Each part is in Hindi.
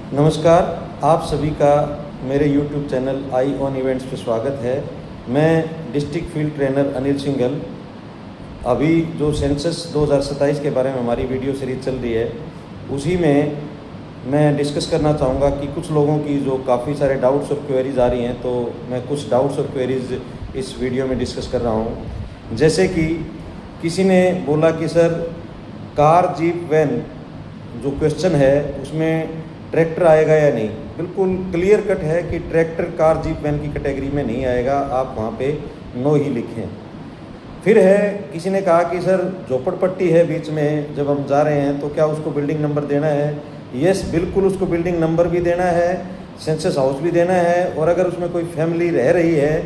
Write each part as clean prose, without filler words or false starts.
नमस्कार, आप सभी का मेरे YouTube channel I on events पे स्वागत है। मैं district field trainer Anil Singhal. अभी जो सेंसस 2027 के बारे में हमारी वीडियो सीरीज चल रही है, उसी में मैं डिस्कस करना चाहूँगा कि कुछ लोगों की जो काफ़ी सारे डाउट्स और क्वेरीज आ रही हैं, तो मैं कुछ डाउट्स और क्वेरीज इस वीडियो में डिस्कस कर रहा हूँ। जैसे कि किसी ने बोला कि सर कार जीप वैन जो क्वेश्चन है उसमें ट्रैक्टर आएगा या नहीं। बिल्कुल क्लियर कट है कि ट्रैक्टर कार जीप वैन की कैटेगरी में नहीं आएगा, आप वहाँ पे नो ही लिखें। फिर है, किसी ने कहा कि सर झोपड़पट्टी है बीच में, जब हम जा रहे हैं तो क्या उसको बिल्डिंग नंबर देना है। यस, बिल्कुल उसको बिल्डिंग नंबर भी देना है, सेंसस हाउस भी देना है, और अगर उसमें कोई फैमिली रह रही है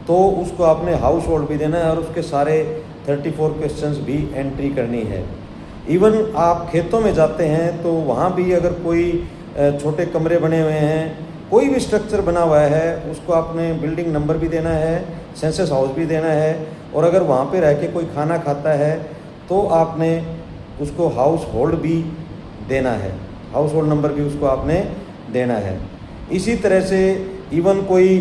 तो उसको आपने हाउस होल्ड भी देना है और उसके सारे 34 क्वेश्चंस भी एंट्री करनी है। इवन आप खेतों में जाते हैं तो वहाँ भी अगर कोई छोटे कमरे बने हुए हैं, कोई भी स्ट्रक्चर बना हुआ है, उसको आपने बिल्डिंग नंबर भी देना है, सेंसस हाउस भी देना है, और अगर वहाँ पे रह के कोई खाना खाता है तो आपने उसको हाउस होल्ड भी देना है, हाउस होल्ड नंबर भी उसको आपने देना है। इसी तरह से इवन कोई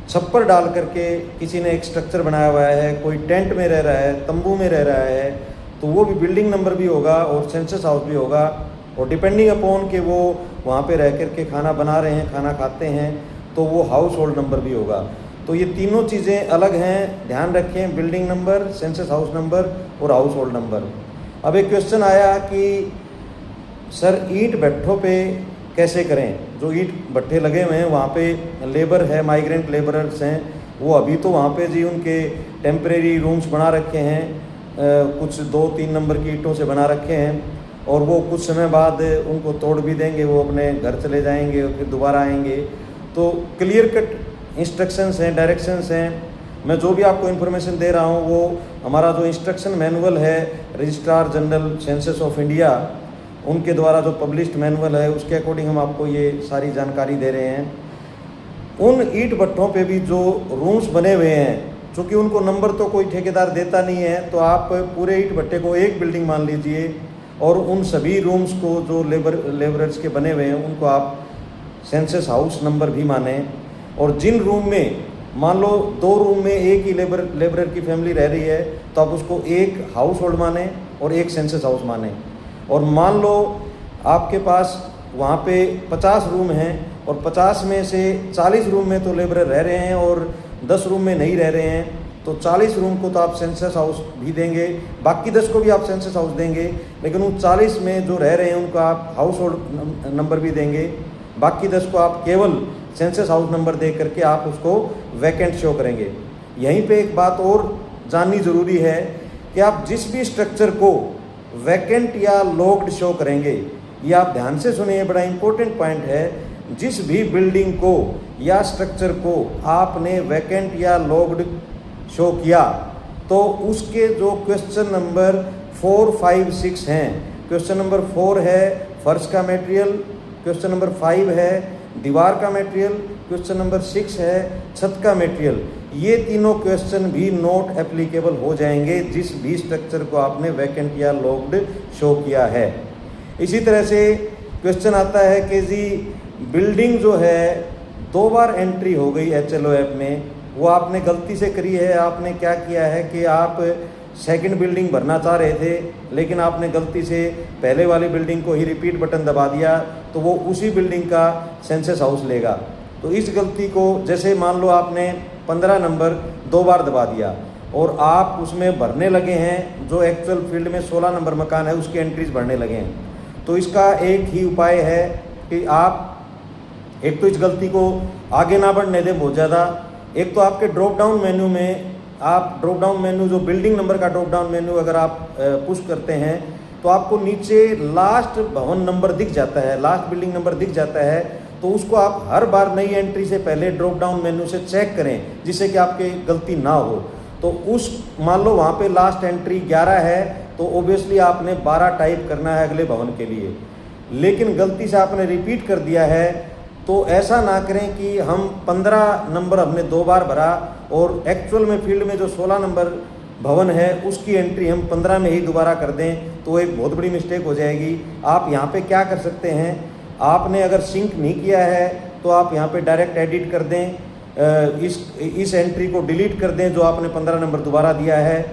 छप्पर डाल करके किसी ने एक स्ट्रक्चर बनाया हुआ है, कोई टेंट में रह रहा है, तंबू में रह रहा है, तो वो भी बिल्डिंग नंबर भी होगा और सेंसस हाउस भी होगा, और डिपेंडिंग अपॉन कि वो वहाँ पे रह कर के खाना बना रहे हैं, खाना खाते हैं, तो वो हाउस होल्ड नंबर भी होगा। तो ये तीनों चीज़ें अलग हैं, ध्यान रखें, building number, census house number और हाउस होल्ड नंबर। अब एक क्वेश्चन आया कि सर ईंट भट्ठों पे कैसे करें। जो ईंट भट्ठे लगे हुए हैं वहाँ पे लेबर है, माइग्रेंट लेबरर्स हैं, वो अभी तो वहाँ पे जी उनके टेम्परेरी रूम्स बना रखे हैं, कुछ 2-3 नंबर की ईंटों से बना रखे हैं, और वो कुछ समय बाद उनको तोड़ भी देंगे, वो अपने घर चले जाएंगे और फिर दोबारा आएंगे। तो क्लियर कट इंस्ट्रक्शंस हैं, डायरेक्शंस हैं। मैं जो भी आपको इन्फॉर्मेशन दे रहा हूँ वो हमारा जो इंस्ट्रक्शन मैनुअल है registrar general census of India, उनके द्वारा जो पब्लिश्ड मैनुअल है उसके अकॉर्डिंग हम आपको ये सारी जानकारी दे रहे हैं। उन ईंट भट्ठों पे भी जो रूम्स बने हुए हैं, चूँकि उनको नंबर तो कोई ठेकेदार देता नहीं है, तो आप पूरे ईंट भट्टे को एक बिल्डिंग मान लीजिए, और उन सभी रूम्स को जो लेबरर्स के बने हुए हैं उनको आप सेंसस हाउस नंबर भी माने। और जिन रूम में मान लो 2 रूम में एक ही लेबरर की फैमिली रह रही है, तो आप उसको एक हाउस होल्ड माने और एक सेंसस हाउस माने। और मान लो आपके पास वहाँ पे 50 रूम हैं और 50 में से 40 रूम में तो लेबरर रह रहे हैं और 10 रूम में नहीं रह रहे हैं, तो 40 रूम को तो आप सेंसस हाउस भी देंगे, बाकी 10 को भी आप सेंसस हाउस देंगे, लेकिन उन 40 में जो रह रहे हैं उनको आप हाउस होल्ड नंबर भी देंगे, बाकी 10 को आप केवल सेंसस हाउस नंबर दे करके आप उसको वैकेंट शो करेंगे। यहीं पे एक बात और जाननी ज़रूरी है कि आप जिस भी स्ट्रक्चर को वैकेंट या लॉक्ड शो करेंगे, ये आप ध्यान से सुनिए, बड़ा इंपॉर्टेंट पॉइंट है। जिस भी बिल्डिंग को या स्ट्रक्चर को आपने वैकेंट या लॉक्ड शो किया, तो उसके जो क्वेश्चन नंबर 4, 5, 6 हैं, क्वेश्चन नंबर 4 है फर्श का मटेरियल, क्वेश्चन नंबर 5 है दीवार का मटेरियल, क्वेश्चन नंबर 6 है छत का मटेरियल, ये तीनों क्वेश्चन भी नॉट एप्लीकेबल हो जाएंगे जिस भी स्ट्रक्चर को आपने वैकेंट या लॉक्ड शो किया है। इसी तरह से क्वेश्चन आता है कि जी बिल्डिंग जो है 2 बार एंट्री हो गई HLO ऐप में, वो आपने गलती से करी है। आपने क्या किया है कि आप सेकंड बिल्डिंग भरना चाह रहे थे, लेकिन आपने गलती से पहले वाली बिल्डिंग को ही रिपीट बटन दबा दिया, तो वो उसी बिल्डिंग का सेंसस हाउस लेगा। तो इस गलती को, जैसे मान लो आपने 15 नंबर 2 बार दबा दिया और आप उसमें भरने लगे हैं, जो एक्चुअल फील्ड में 16 नंबर मकान है उसकी एंट्रीज भरने लगे हैं, तो इसका एक ही उपाय है कि आप एक तो इस गलती को आगे ना बढ़ने दें बहुत ज़्यादा। एक तो आपके ड्रॉप डाउन मेन्यू में, आप ड्रॉप डाउन मेन्यू जो बिल्डिंग नंबर का ड्रॉप डाउन मेन्यू अगर आप पुश करते हैं, तो आपको नीचे लास्ट भवन नंबर दिख जाता है, लास्ट बिल्डिंग नंबर दिख जाता है, तो उसको आप हर बार नई एंट्री से पहले ड्रॉप डाउन मेन्यू से चेक करें, जिससे कि आपकी गलती ना हो। तो उस मान लो वहाँ पे लास्ट एंट्री 11 है, तो ओबियसली आपने 12 टाइप करना है अगले भवन के लिए, लेकिन गलती से आपने रिपीट कर दिया है, तो ऐसा ना करें कि हम 15 नंबर हमने 2 बार भरा और एक्चुअल में फील्ड में जो 16 नंबर भवन है उसकी एंट्री हम 15 में ही दोबारा कर दें, तो एक बहुत बड़ी मिस्टेक हो जाएगी। आप यहाँ पे क्या कर सकते हैं आपने अगर सिंक नहीं किया है तो आप यहाँ पे डायरेक्ट एडिट कर दें, इस एंट्री को डिलीट कर दें जो आपने 15 नंबर दोबारा दिया है।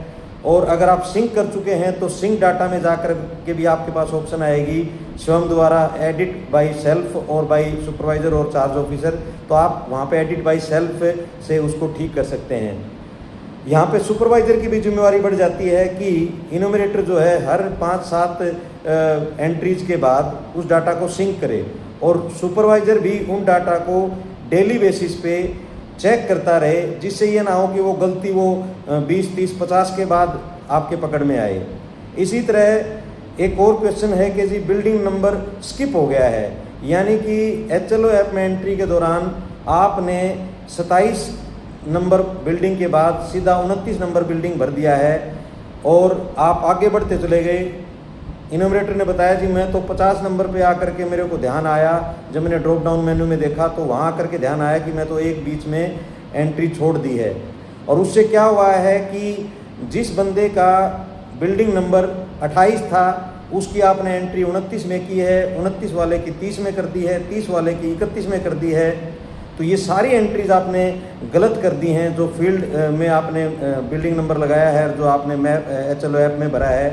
और अगर आप सिंक कर चुके हैं तो सिंक डाटा में जाकर के भी आपके पास ऑप्शन आएगी स्वयं द्वारा एडिट बाय सेल्फ और बाय सुपरवाइज़र और चार्ज ऑफिसर, तो आप वहाँ पे एडिट बाय सेल्फ से उसको ठीक कर सकते हैं। यहाँ पे सुपरवाइज़र की भी जिम्मेवारी बढ़ जाती है कि इनोमिनेटर जो है हर 5-7 एंट्रीज के बाद उस डाटा को सिंक करे, और सुपरवाइज़र भी उन डाटा को डेली बेसिस पे चेक करता रहे, जिससे ये ना हो कि वो गलती वो 20, 30, 50 के बाद आपके पकड़ में आए। इसी तरह एक और क्वेश्चन है कि जी बिल्डिंग नंबर स्किप हो गया है, यानी कि HLO ऐप में एंट्री के दौरान आपने 27 नंबर बिल्डिंग के बाद सीधा 29 नंबर बिल्डिंग भर दिया है और आप आगे बढ़ते चले गए। इनोमिनेटर ने बताया जी मैं तो 50 नंबर पे आकर के मेरे को ध्यान आया, जब मैंने ड्रॉप डाउन मेन्यू में देखा तो वहाँ आकर के ध्यान आया कि मैं तो एक बीच में एंट्री छोड़ दी है। और उससे क्या हुआ है कि जिस बंदे का बिल्डिंग नंबर 28 था उसकी आपने एंट्री 29 में की है, 29 वाले की 30 में कर दी है, 30 वाले की 31 में कर दी है। तो ये सारी एंट्रीज आपने गलत कर दी हैं जो फील्ड में आपने बिल्डिंग नंबर लगाया है, जो आपने HLO ऐप में भरा है।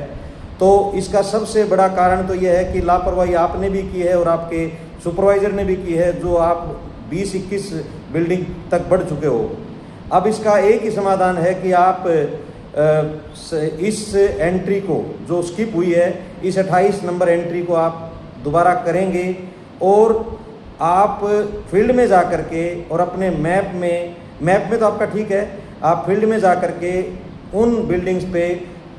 तो इसका सबसे बड़ा कारण तो यह है कि लापरवाही आपने भी की है और आपके सुपरवाइज़र ने भी की है, जो आप 20-21 बिल्डिंग तक बढ़ चुके हो। अब इसका एक ही समाधान है कि आप इस एंट्री को जो स्किप हुई है, इस 28 नंबर एंट्री को आप दोबारा करेंगे और आप फील्ड में जा कर के और अपने मैप में तो आपका ठीक है, आप फील्ड में जा कर के उन बिल्डिंग्स पे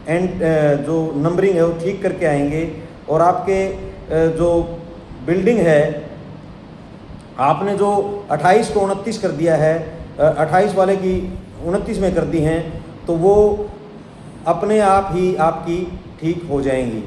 जो नंबरिंग है वो ठीक करके आएंगे और आपके जो बिल्डिंग है आपने जो 28 को 29 कर दिया है, 28 वाले की 29 में कर दी हैं, तो वो अपने आप ही आपकी ठीक हो जाएंगी।